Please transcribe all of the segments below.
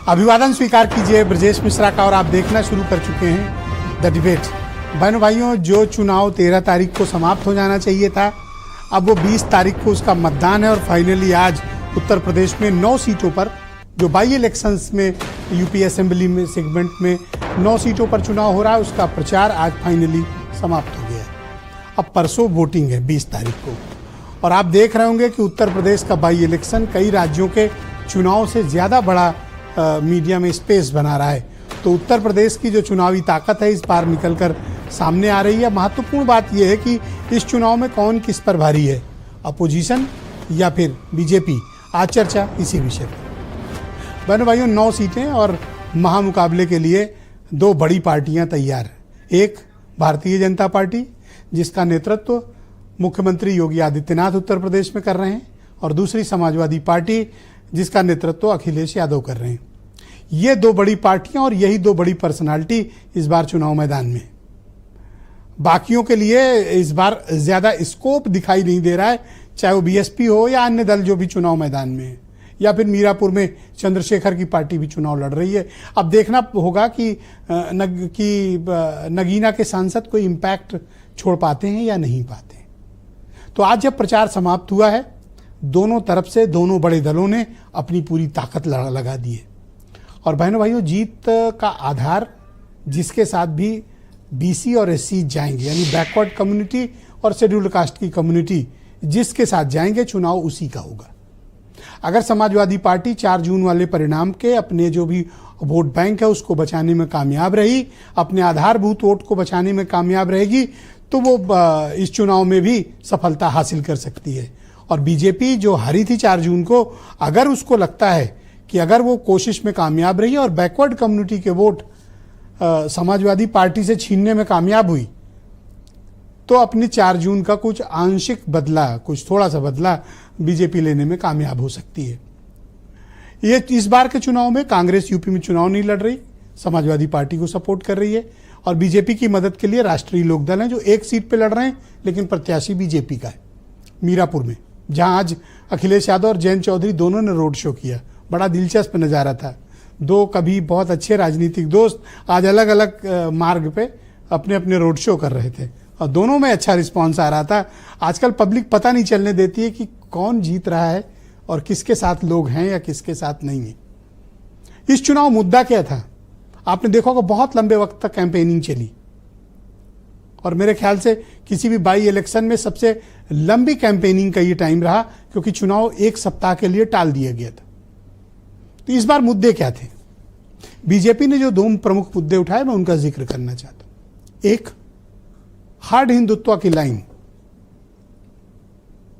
अभिवादन स्वीकार कीजिए ब्रजेश मिश्रा का और आप देखना शुरू कर चुके हैं द डिबेट। बहनों भाइयों, जो चुनाव 13 तारीख को समाप्त हो जाना चाहिए था, अब वो 20 तारीख को उसका मतदान है और फाइनली आज उत्तर प्रदेश में 9 सीटों पर जो बाई इलेक्शंस में यूपी असेंबली में सेगमेंट में 9 सीटों पर चुनाव हो रहा है, उसका प्रचार आज फाइनली समाप्त हो गया है। अब परसों वोटिंग है 20 तारीख को और आप देख रहे होंगे कि उत्तर प्रदेश का बाई इलेक्शन कई राज्यों के चुनाव से ज़्यादा बड़ा मीडिया में स्पेस बना रहा है। तो उत्तर प्रदेश की जो चुनावी ताकत है इस बार निकलकर सामने आ रही है। महत्वपूर्ण बात यह है कि इस चुनाव में कौन किस पर भारी है, अपोजिशन या फिर बीजेपी। आज चर्चा इसी विषय पर। बहनों भाइयों, 9 सीटें और महामुकाबले के लिए 2 बड़ी पार्टियां तैयार हैं। एक भारतीय जनता पार्टी जिसका नेतृत्व मुख्यमंत्री योगी आदित्यनाथ उत्तर प्रदेश में कर रहे हैं और दूसरी समाजवादी पार्टी जिसका नेतृत्व अखिलेश यादव कर रहे हैं। ये 2 बड़ी पार्टियां और यही 2 बड़ी पर्सनालिटी इस बार चुनाव मैदान में। बाकियों के लिए इस बार ज्यादा स्कोप दिखाई नहीं दे रहा है, चाहे वो बीएसपी हो या अन्य दल जो भी चुनाव मैदान में है, या फिर मीरापुर में चंद्रशेखर की पार्टी भी चुनाव लड़ रही है। अब देखना होगा कि नगीना के सांसद कोई इम्पैक्ट छोड़ पाते हैं या नहीं पाते। तो आज जब प्रचार समाप्त हुआ है, दोनों तरफ से दोनों बड़े दलों ने अपनी पूरी ताकत लगा दी है। और बहनों भाइयों, जीत का आधार जिसके साथ भी बीसी और एससी जाएंगे, यानी बैकवर्ड कम्युनिटी और शेड्यूल्ड कास्ट की कम्युनिटी जिसके साथ जाएंगे, चुनाव उसी का होगा। अगर समाजवादी पार्टी 4 जून वाले परिणाम के अपने जो भी वोट बैंक है उसको बचाने में कामयाब रही, अपने आधारभूत वोट को बचाने में कामयाब रहेगी, तो वो इस चुनाव में भी सफलता हासिल कर सकती है। और बीजेपी जो हारी थी 4 जून को, अगर उसको लगता है कि अगर वो कोशिश में कामयाब रही और बैकवर्ड कम्युनिटी के वोट समाजवादी पार्टी से छीनने में कामयाब हुई, तो अपनी 4 जून का कुछ आंशिक बदला, कुछ थोड़ा सा बदला बीजेपी लेने में कामयाब हो सकती है। ये इस बार के चुनाव में कांग्रेस यूपी में चुनाव नहीं लड़ रही, समाजवादी पार्टी को सपोर्ट कर रही है और बीजेपी की मदद के लिए राष्ट्रीय लोकदल है जो 1 सीट पे लड़ रहे हैं, लेकिन प्रत्याशी बीजेपी का है मीरापुर में, जहां आज अखिलेश यादव और जयंत चौधरी दोनों ने रोड शो किया। बड़ा दिलचस्प नज़ारा था। 2 कभी बहुत अच्छे राजनीतिक दोस्त आज अलग अलग मार्ग पे अपने अपने रोड शो कर रहे थे और दोनों में अच्छा रिस्पॉन्स आ रहा था। आजकल पब्लिक पता नहीं चलने देती है कि कौन जीत रहा है और किसके साथ लोग हैं या किसके साथ नहीं है। इस चुनाव मुद्दा क्या था? आपने देखा होगा बहुत लंबे वक्त तक कैंपेनिंग चली और मेरे ख्याल से किसी भी बाई इलेक्शन में सबसे लंबी कैंपेनिंग का ये टाइम रहा, क्योंकि चुनाव 1 सप्ताह के लिए टाल दिया गया था। तो इस बार मुद्दे क्या थे? बीजेपी ने जो 2 प्रमुख मुद्दे उठाए, मैं उनका जिक्र करना चाहता हूं। एक, हार्ड हिंदुत्व की लाइन,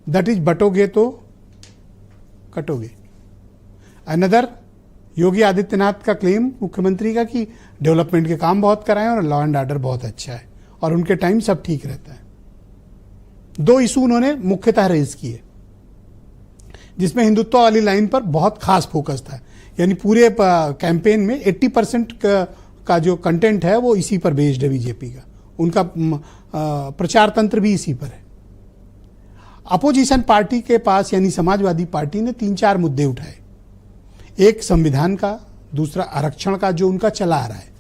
दैट इज बटोगे तो कटोगे। अनदर, योगी आदित्यनाथ का क्लेम मुख्यमंत्री का कि डेवलपमेंट के काम बहुत कराए और लॉ एंड ऑर्डर बहुत अच्छा है और उनके टाइम सब ठीक रहता है। 2 इशू उन्होंने मुख्यतः रेज किए जिसमें हिंदुत्व वाली लाइन पर बहुत खास फोकस था, यानी पूरे कैंपेन में 80% का जो कंटेंट है वो इसी पर बेस्ड है बीजेपी का। उनका प्रचार तंत्र भी इसी पर है। अपोजिशन पार्टी के पास यानी समाजवादी पार्टी ने 3-4 मुद्दे उठाए। एक संविधान का, दूसरा आरक्षण का जो उनका चला आ रहा है,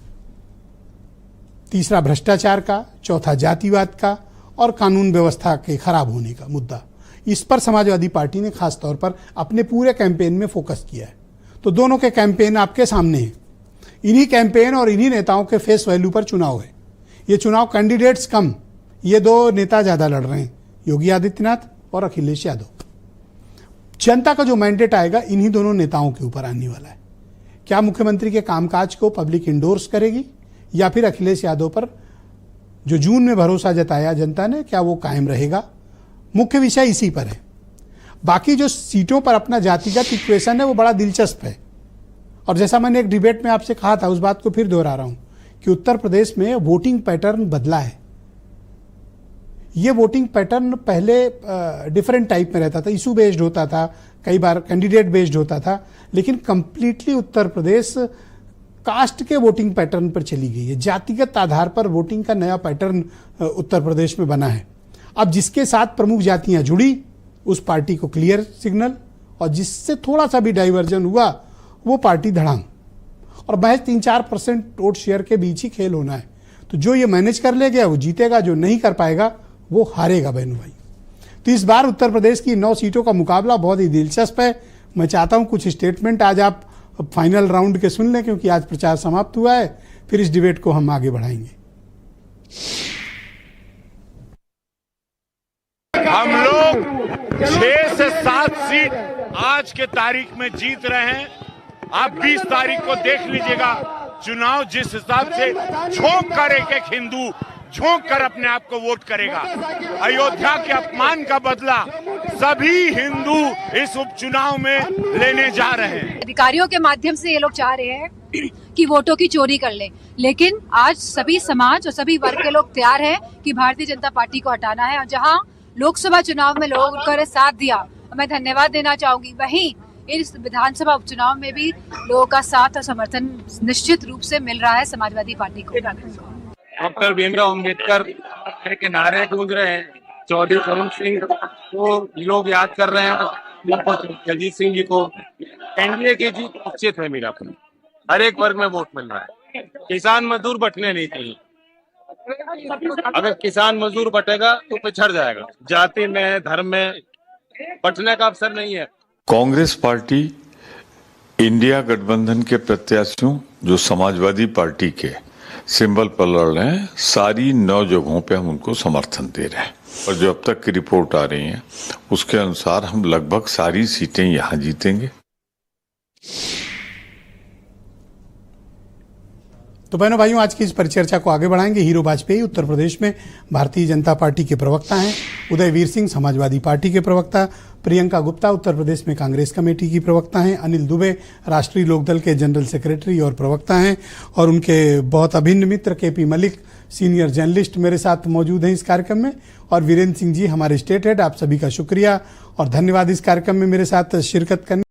तीसरा भ्रष्टाचार का, चौथा जातिवाद का और कानून व्यवस्था के खराब होने का मुद्दा। इस पर समाजवादी पार्टी ने खास तौर पर अपने पूरे कैंपेन में फोकस किया है। तो दोनों के कैंपेन आपके सामने हैं। इन्हीं कैंपेन और इन्हीं नेताओं के फेस वैल्यू पर चुनाव है। ये चुनाव कैंडिडेट्स कम, ये 2 नेता ज्यादा लड़ रहे हैं, योगी आदित्यनाथ और अखिलेश यादव। जनता का जो मैंडेट आएगा इन्हीं दोनों नेताओं के ऊपर आने वाला है। क्या मुख्यमंत्री के कामकाज को पब्लिक इंडोर्स करेगी या फिर अखिलेश यादव पर जो जून में भरोसा जताया जनता ने, क्या वो कायम रहेगा? मुख्य विषय इसी पर है। बाकी जो सीटों पर अपना जातिगत इक्वेशन है वो बड़ा दिलचस्प है। और जैसा मैंने एक डिबेट में आपसे कहा था, उस बात को फिर दोहरा रहा हूं कि उत्तर प्रदेश में वोटिंग पैटर्न बदला है। ये वोटिंग पैटर्न पहले डिफरेंट टाइप में रहता था, इशू बेस्ड होता था, कई बार कैंडिडेट बेस्ड होता था, लेकिन कंप्लीटली उत्तर प्रदेश कास्ट के वोटिंग पैटर्न पर चली गई है। जातिगत आधार पर वोटिंग का नया पैटर्न उत्तर प्रदेश में बना है। अब जिसके साथ प्रमुख जातियां जुड़ी उस पार्टी को क्लियर सिग्नल, और जिससे थोड़ा सा भी डाइवर्जन हुआ वो पार्टी धड़ाम। और महज 3-4% वोट शेयर के बीच ही खेल होना है। तो जो ये मैनेज कर ले गया वो जीतेगा, जो नहीं कर पाएगा वो हारेगा बहनों भाई। तो इस बार उत्तर प्रदेश की 9 सीटों का मुकाबला बहुत ही दिलचस्प है। मैं चाहता हूं कुछ स्टेटमेंट आज आप फाइनल राउंड के सुन लें, क्योंकि आज प्रचार समाप्त हुआ है, फिर इस डिबेट को हम आगे बढ़ाएंगे। हम लोग 6 से 7 सीट आज के तारीख में जीत रहे हैं। आप 20 तारीख को देख लीजिएगा चुनाव जिस हिसाब से झोंक कर एक हिंदू झोंक कर अपने आप को वोट करेगा। अयोध्या के अपमान का बदला सभी हिंदू इस उपचुनाव में लेने जा रहे हैं। अधिकारियों के माध्यम से ये लोग चाह रहे हैं कि वोटों की चोरी कर लें, लेकिन आज सभी समाज और सभी वर्ग के लोग तैयार हैं कि भारतीय जनता पार्टी को हटाना है। और जहां लोकसभा चुनाव में लोगों को साथ दिया, मैं धन्यवाद देना चाहूंगी, वहीं इस विधानसभा उपचुनाव में भी लोगों का साथ और समर्थन निश्चित रूप से मिल रहा है समाजवादी पार्टी को। डॉक्टर भीमराव अम्बेडकर के नारे गूंज रहे हैं, चौधरी करण सिंह को लोग याद कर रहे हैं, जगजीत सिंह जी को। एनडीए की जीत निश्चित है मेरा, हर एक वर्ग में वोट मिल रहा है। किसान मजदूर बंटने नहीं चाहिए, अगर किसान मजदूर बटेगा तो पिछड़ जाएगा। जाति में धर्म में बंटने का अवसर नहीं है। कांग्रेस पार्टी इंडिया गठबंधन के प्रत्याशियों जो समाजवादी पार्टी के सिंबल पर लड़ रहे हैं, सारी 9 जगहों पे हम उनको समर्थन दे रहे हैं। और जो अब तक की रिपोर्ट आ रही है उसके अनुसार हम लगभग सारी सीटें यहां जीतेंगे। तो बहनों भाइयों, आज की इस परिचर्चा को आगे बढ़ाएंगे। हीरो वाजपेयी उत्तर प्रदेश में भारतीय जनता पार्टी के प्रवक्ता हैं, उदयवीर सिंह समाजवादी पार्टी के प्रवक्ता, प्रियंका गुप्ता उत्तर प्रदेश में कांग्रेस कमेटी की प्रवक्ता हैं, अनिल दुबे राष्ट्रीय लोकदल के जनरल सेक्रेटरी और प्रवक्ता हैं, और उनके बहुत अभिन्न मित्र केपी मलिक सीनियर जर्नलिस्ट मेरे साथ मौजूद हैं इस कार्यक्रम में, और वीरेंद्र सिंह जी हमारे स्टेट हेड। आप सभी का शुक्रिया और धन्यवाद इस कार्यक्रम में मेरे साथ शिरकत करने।